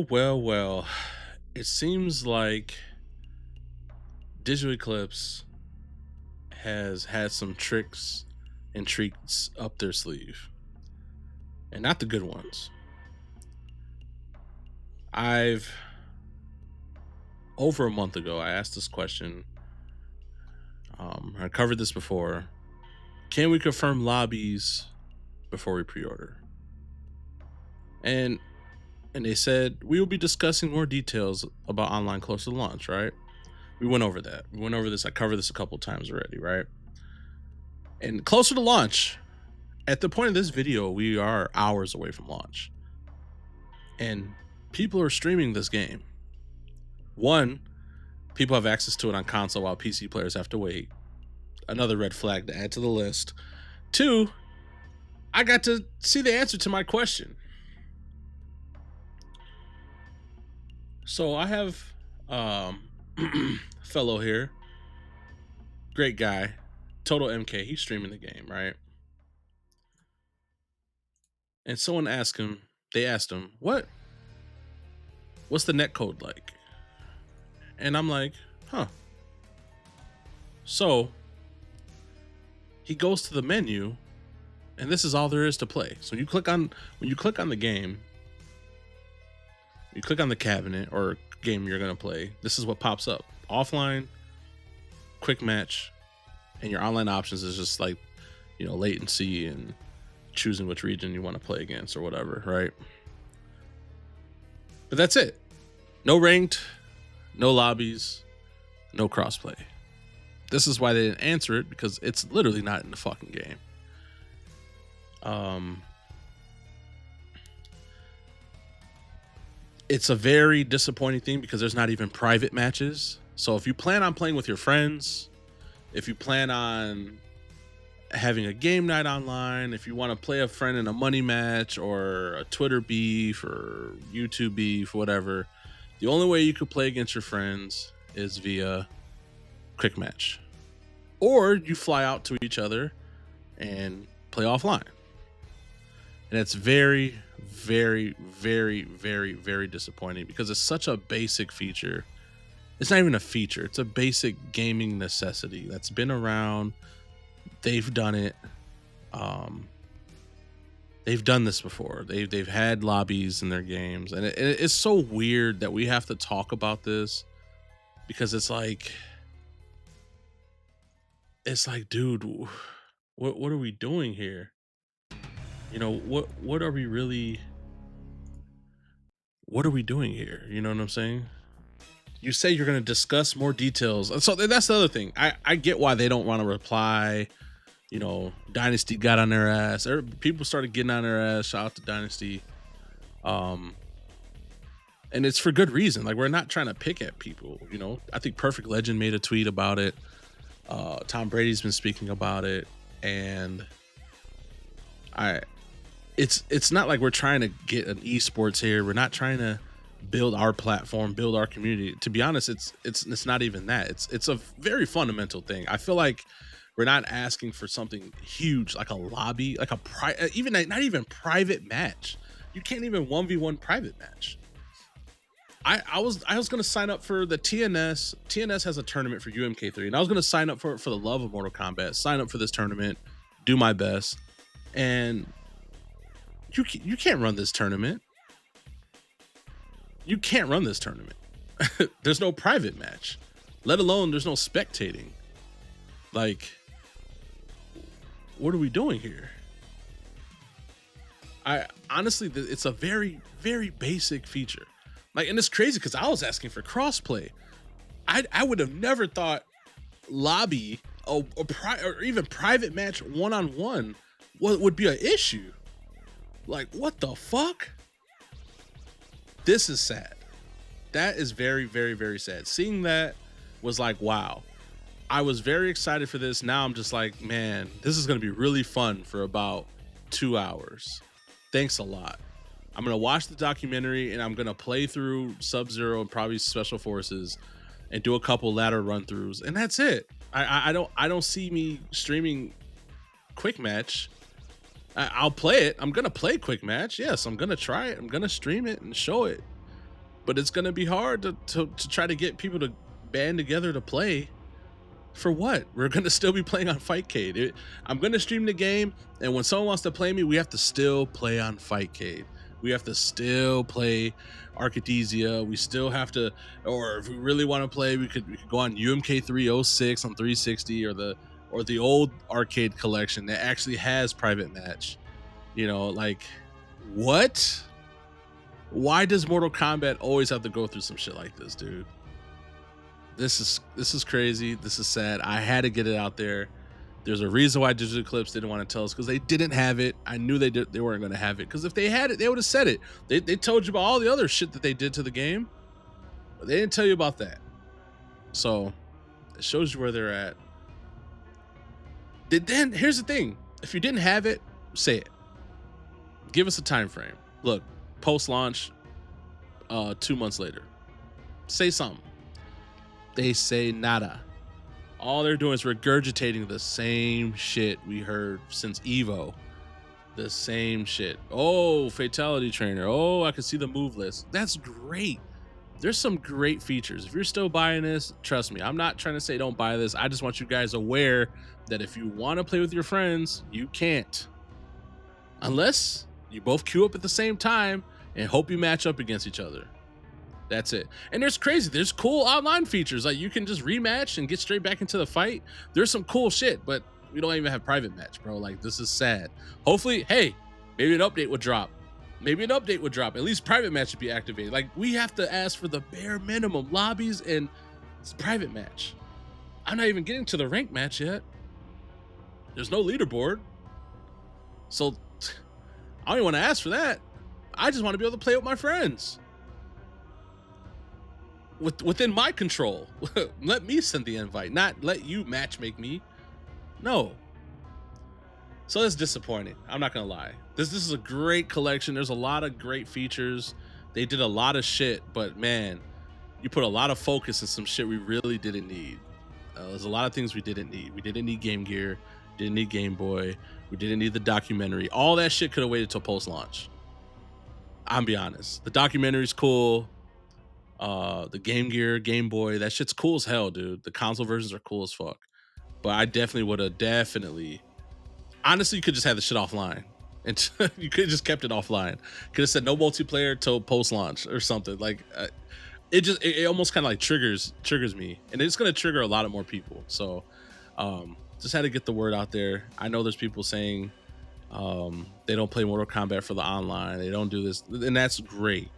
Well. It seems like Digital Eclipse has had some tricks and treats up their sleeve, and not the good ones. I've over a month ago, I asked this question. I covered this before. Can we confirm lobbies before we pre-order? And and they said we will be discussing more details about online closer to launch. Right? We went over that. We went over this. I covered this a couple times already. Right? And closer to launch, at the point of this video, we are hours away from launch, and people are streaming this game. One, people have access to it on console while PC players have to wait. Another red flag to add to the list. Two, I got to see the answer to my question. So I have fellow here, great guy, Total MK. He's streaming the game, right? And someone asked him. They asked him, what's the net code like? And I'm like, huh. So he goes to the menu, and this is all there is to play. So when you click on the game, you click on the cabinet or game you're gonna play, this is what pops up. Offline, quick match, and your online options is just like, latency and choosing which region you want to play against or whatever, right? But that's it. No ranked, no lobbies, no crossplay. This is why they didn't answer it, because it's literally not in the fucking game. It's a very disappointing thing because there's not even private matches. So if you plan on playing with your friends, if you plan on having a game night online, if you want to play a friend in a money match or a Twitter beef or YouTube beef, whatever, the only way you could play against your friends is via quick match. Or you fly out to each other and play offline. And it's very, very, very, very, very disappointing because it's such a basic feature. It's not even a feature. It's a basic gaming necessity that's been around. They've done it. They've done this before. They've had lobbies in their games, and it's so weird that we have to talk about this because it's like, dude, what are we doing here? What are we really? What are we doing here? You know what I'm saying? You say you're going to discuss more details. So that's the other thing. I get why they don't want to reply. Dynasty got on their ass. People started getting on their ass. Shout out to Dynasty. And it's for good reason. Like, we're not trying to pick at people. I think Perfect Legend made a tweet about it. Tom Brady's been speaking about it, and it's not like we're trying to get an esports here. We're not trying to build our platform, build our community. To be honest, it's not even that. It's a very fundamental thing. I feel like we're not asking for something huge like a lobby, like not even private match. You can't even 1v1 private match. I was gonna sign up for the TNS. TNS has a tournament for UMK3, and I was gonna sign up for the love of Mortal Kombat. Sign up for this tournament, do my best, and you can't run this tournament. You can't run this tournament. There's no private match, let alone there's no spectating. Like, what are we doing here? I honestly, it's a very, very basic feature. Like, and it's crazy because I was asking for crossplay. I would have never thought lobby or even private match one-on-one would be an issue. Like, what the fuck? This is sad. That is very, very, very sad. Seeing that was like, wow. I was very excited for this. Now I'm just like, man, this is going to be really fun for about 2 hours. Thanks a lot. I'm going to watch the documentary, and I'm going to play through Sub-Zero and probably Special Forces and do a couple ladder run-throughs, and that's it. I don't see me streaming quick match. I'll play it. I'm going to play quick match. Yes, I'm going to try it. I'm going to stream it and show it. but it's gonna be hard to try to get people to band together to play. For what? We're gonna still be playing on Fightcade. I'm gonna stream the game, and when someone wants to play me, we have to still play on Fightcade. We have to still play Arcadesia. We still have to, or if we really want to play, we could go on UMK 306 on 360, or the old arcade collection that actually has private match. You know, like what? Why does Mortal Kombat always have to go through some shit like this, dude? This is crazy. This is sad. I had to get it out there. There's a reason why Digital Eclipse didn't want to tell us, because they didn't have it. I knew they weren't going to have it, because if they had it, they would have said it. They told you about all the other shit that they did to the game, but they didn't tell you about that. So it shows you where they're at. Then here's the thing: if you didn't have it, say it. Give us a time frame. Look, post launch, 2 months later, say something. They say nada. All they're doing is regurgitating the same shit we heard since Evo. The same shit. Oh, Fatality Trainer. Oh, I can see the move list. That's great. There's some great features. If you're still buying this, trust me, I'm not trying to say don't buy this. I just want you guys aware that if you want to play with your friends, you can't. Unless you both queue up at the same time and hope you match up against each other. That's it. And there's cool online features, like you can just rematch and get straight back into the fight. There's some cool shit, but we don't even have private match, bro. Like, this is sad. Hopefully, hey, maybe an update would drop. At least private match should be activated. Like, we have to ask for the bare minimum: lobbies and private match. I'm not even getting to the rank match yet. There's no leaderboard, so I don't even want to ask for that. I just want to be able to play with my friends. Within my control. Let me send the invite, not let you match make me. No. So that's disappointing. I'm not gonna lie. This is a great collection. There's a lot of great features. They did a lot of shit, but man, you put a lot of focus in some shit we really didn't need. There's a lot of things we didn't need. We didn't need Game Gear. Didn't need Game Boy. We didn't need the documentary. All that shit could have waited till post launch. I'm be honest. The documentary's cool. The Game Gear, Game Boy, that shit's cool as hell, dude. The console versions are cool as fuck. But I definitely would have honestly, you could just have the shit offline. And you could have just kept it offline. Could have said no multiplayer till post launch or something. Like, it almost kind of like triggers me, and it's gonna trigger a lot of more people. So just had to get the word out there. I know there's people saying they don't play Mortal Kombat for the online, they don't do this, and that's great.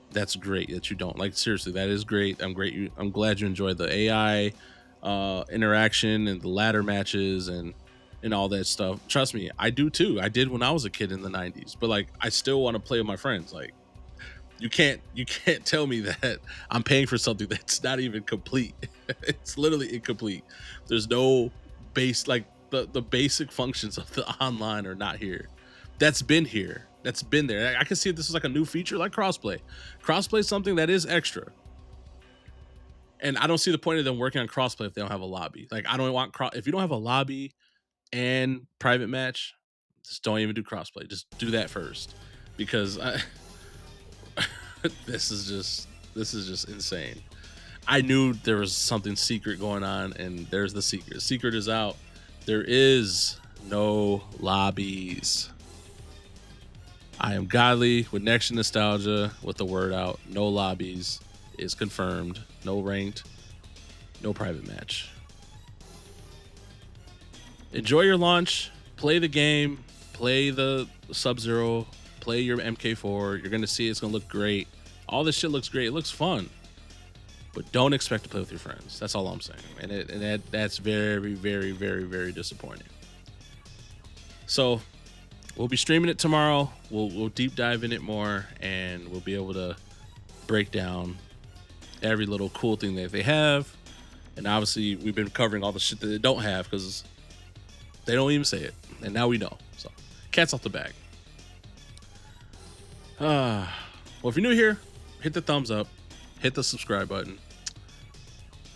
That's great that you don't. Like, seriously, that is great. I'm glad you enjoyed the AI interaction and the ladder matches and all that stuff. Trust me, I do too. I did when I was a kid in the 90s, but like, I still want to play with my friends. Like, you can't tell me that I'm paying for something that's not even complete. It's literally incomplete. There's no base, like the basic functions of the online are not here. That's been here. That's been there. I can see if this is like a new feature, like crossplay. Crossplay is something that is extra. And I don't see the point of them working on crossplay if they don't have a lobby. Like, I don't want if you don't have a lobby and private match, just don't even do crossplay. Just do that first, because this is just insane. I knew there was something secret going on, and there's the secret. The secret is out. There is no lobbies. I am godly with Next Gen Nostalgia with the word out. No lobbies is confirmed. No ranked. No private match. Enjoy your launch. Play the game. Play the Sub-Zero. Play your MK4. You're going to see it's going to look great. All this shit looks great. It looks fun. But don't expect to play with your friends. That's all I'm saying. And that's very, very, very, very disappointing. So we'll be streaming it tomorrow. We'll deep dive in it more, and we'll be able to break down every little cool thing that they have. And obviously, we've been covering all the shit that they don't have, because they don't even say it. And now we know. So, cat's off the bag. Well, if you're new here, hit the thumbs up. Hit the subscribe button.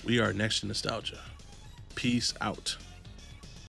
We are Next Gen Nostalgia. Peace out.